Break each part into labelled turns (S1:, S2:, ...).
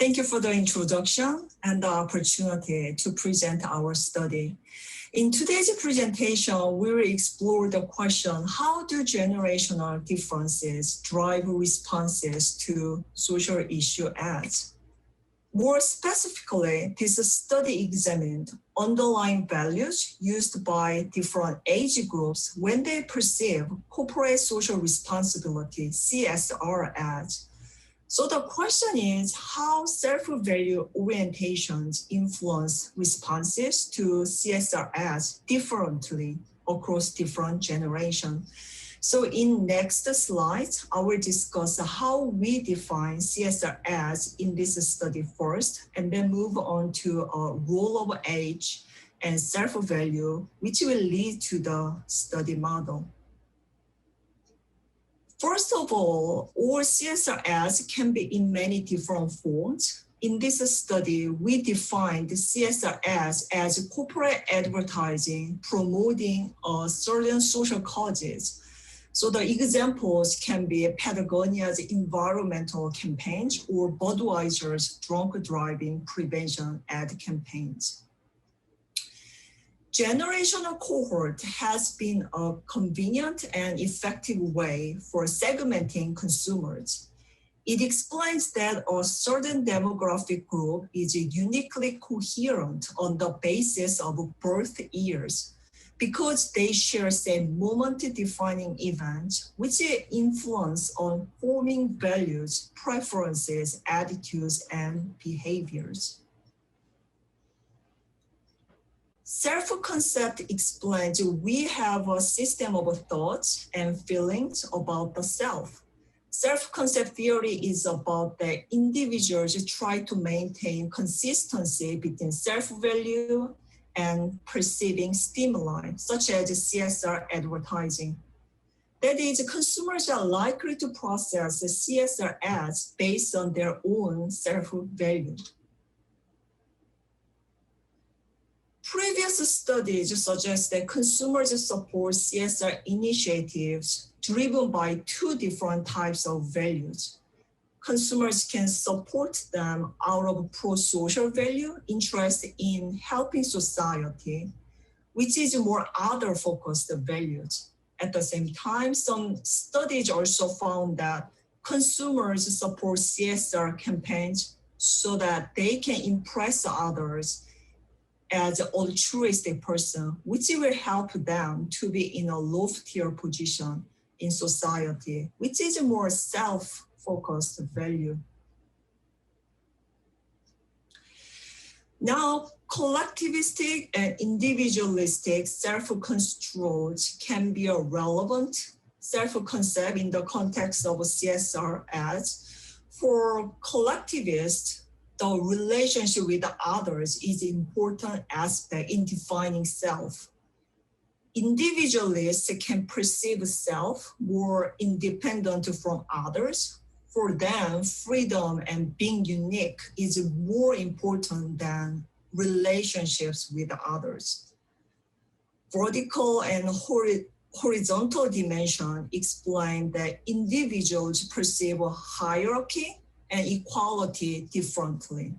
S1: Thank you for the introduction and the opportunity to present our study. In today's presentation, we will explore the question, how do generational differences drive responses to social issue ads? More specifically, this study examined underlying values used by different age groups when they perceive corporate social responsibility, CSR ads. So the question is how self-value orientations influence responses to CSR ads differently across different generations. So in next slides, I will discuss how we define CSR ads in this study first, and then move on to a role of age and self-value, which will lead to the study model. First of all CSR ads can be in many different forms. In this study, we defined CSR ads as corporate advertising promoting certain social causes. So the examples can be Patagonia's environmental campaigns or Budweiser's drunk driving prevention ad campaigns. Generational cohort has been a convenient and effective way for segmenting consumers. It explains that a certain demographic group is uniquely coherent on the basis of birth years because they share same moment-defining events which influence on forming values, preferences, attitudes, and behaviors. Self-concept explains we have a system of thoughts and feelings about the self. Self-concept theory is about the individuals try to maintain consistency between self-value and perceiving stimuli, such as CSR advertising. That is, consumers are likely to process CSR ads based on their own self-value. Previous studies suggest that consumers support CSR initiatives driven by two different types of values. Consumers can support them out of pro-social value, interest in helping society, which is more other-focused values. At the same time, some studies also found that consumers support CSR campaigns so that they can impress others as an altruistic person, which will help them to be in a loftier position in society, which is a more self-focused value. Now, collectivistic and individualistic self-controls can be a relevant self-concept in the context of CSR ads. For collectivists, the relationship with others is an important aspect in defining self. Individualists can perceive self more independent from others. For them, freedom and being unique is more important than relationships with others. Vertical and horizontal dimension explain that individuals perceive a hierarchy and equality differently.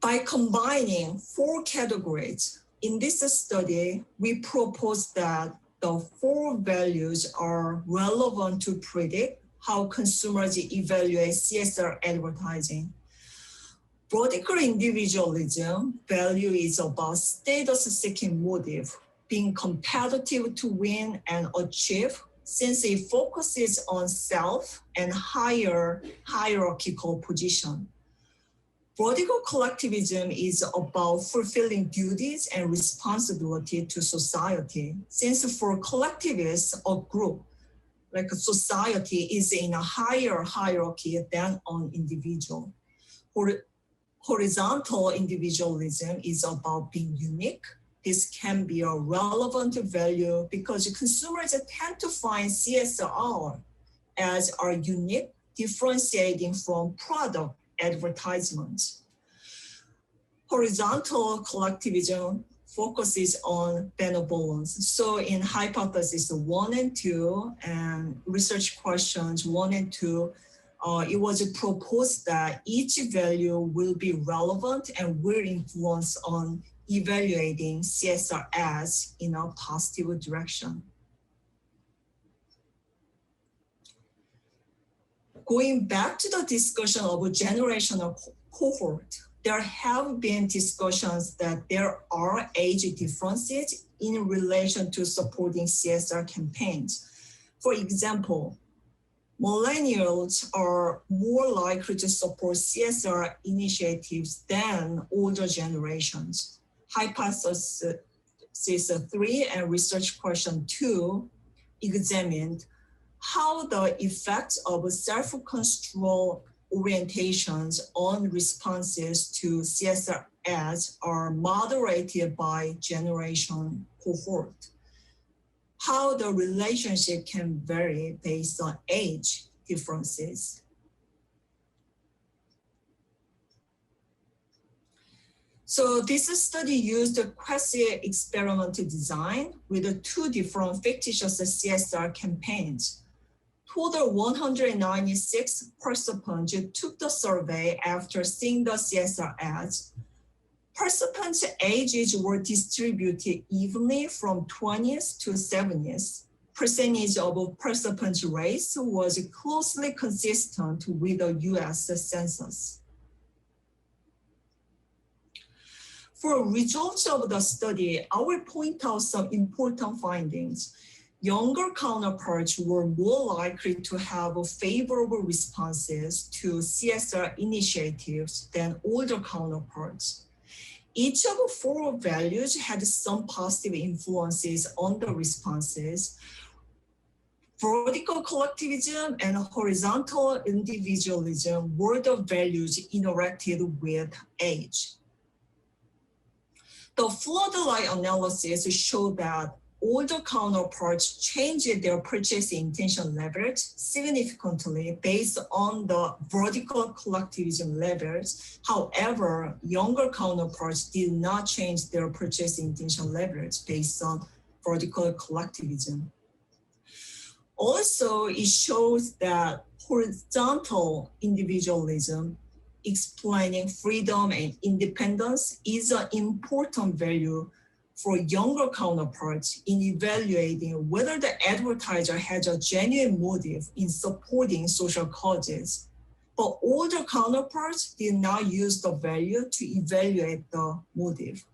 S1: By combining four categories, in this study, we propose that the four values are relevant to predict how consumers evaluate CSR advertising. Vertical individualism value is about status-seeking motive, being competitive to win and achieve, since it focuses on self and higher hierarchical position. Vertical collectivism is about fulfilling duties and responsibility to society, since for collectivists, a group, like a society, is in a higher hierarchy than an individual. Horizontal individualism is about being unique. This can be a relevant value because consumers tend to find CSR as are unique, differentiating from product advertisements. Horizontal collectivism focuses on benevolence. So in hypothesis 1 and 2 and research questions 1 and 2, it was proposed that each value will be relevant and will influence on evaluating CSR ads in a positive direction. Going back to the discussion of a generational cohort, there have been discussions that there are age differences in relation to supporting CSR campaigns. For example, millennials are more likely to support CSR initiatives than older generations. Hypothesis 3 and research question 2 examined how the effects of self-control orientations on responses to CSR ads are moderated by generation cohort. How the relationship can vary based on age differences. So this study used a quasi-experimental design with 2 different fictitious CSR campaigns. Total 196 participants took the survey after seeing the CSR ads. Participants' ages were distributed evenly from 20s to 70s. Percentage of participants' race was closely consistent with the US Census. For results of the study, I will point out some important findings. Younger counterparts were more likely to have favorable responses to CSR initiatives than older counterparts. Each of 4 values had some positive influences on the responses. Vertical collectivism and horizontal individualism were the values interacted with age. The floodlight analysis showed that older counterparts changed their purchase intention levels significantly based on the vertical collectivism levels. However, younger counterparts did not change their purchase intention levels based on vertical collectivism. Also, it shows that horizontal individualism, explaining freedom and independence, is an important value for younger counterparts in evaluating whether the advertiser has a genuine motive in supporting social causes. But older counterparts did not use the value to evaluate the motive.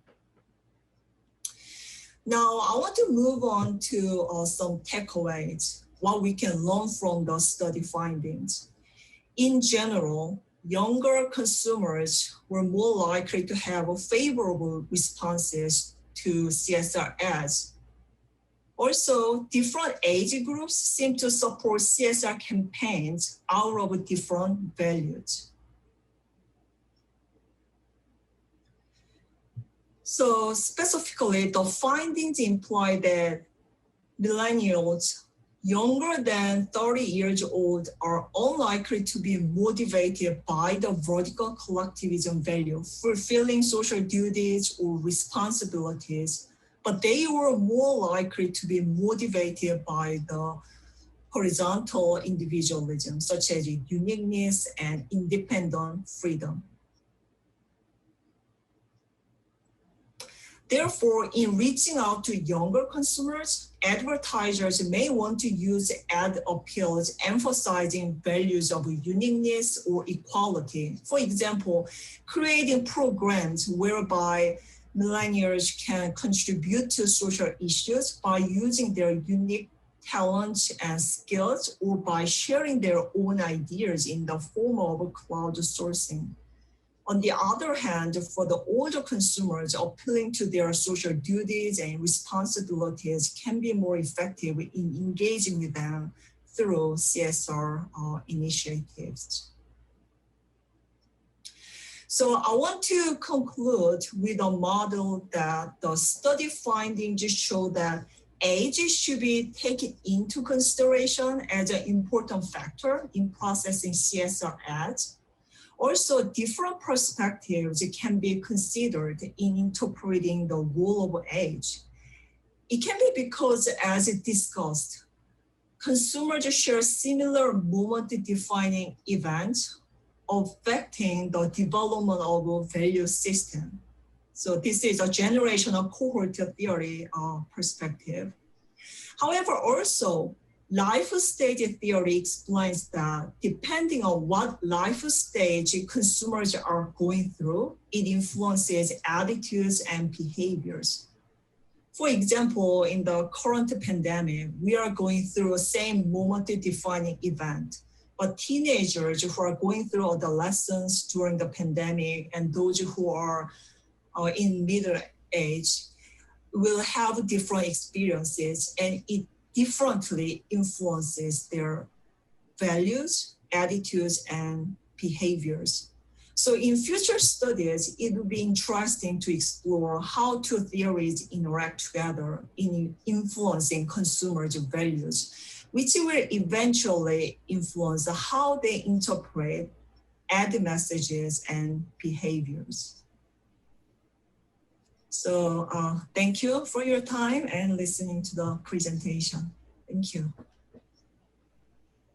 S1: Now, I want to move on to some takeaways, what we can learn from the study findings. In general, younger consumers were more likely to have favorable responses to CSR ads. Also, different age groups seem to support CSR campaigns out of different values. So specifically, the findings imply that millennials younger than 30 years old are unlikely to be motivated by the vertical collectivism value, fulfilling social duties or responsibilities, but they were more likely to be motivated by the horizontal individualism, such as uniqueness and independent freedom. Therefore, in reaching out to younger consumers, advertisers may want to use ad appeals emphasizing values of uniqueness or equality. For example, creating programs whereby millennials can contribute to social issues by using their unique talents and skills or by sharing their own ideas in the form of crowdsourcing. On the other hand, for the older consumers, appealing to their social duties and responsibilities can be more effective in engaging with them through CSR initiatives. So I want to conclude with a model that the study findings show that age should be taken into consideration as an important factor in processing CSR ads. Also, different perspectives can be considered in interpreting the role of age. It can be because, as discussed, consumers share similar moment-defining events affecting the development of a value system. So this is a generational cohort theory perspective. However, also, life stage theory explains that depending on what life stage consumers are going through, it influences attitudes and behaviors. For example, in the current pandemic, we are going through the same moment-defining event, but teenagers who are going through adolescence during the pandemic and those who are in middle age will have different experiences, and it differently influences their values, attitudes, and behaviors. So in future studies, it will be interesting to explore how two theories interact together in influencing consumers' values, which will eventually influence how they interpret ad messages and behaviors. So thank you for your time and listening to the presentation. Thank you.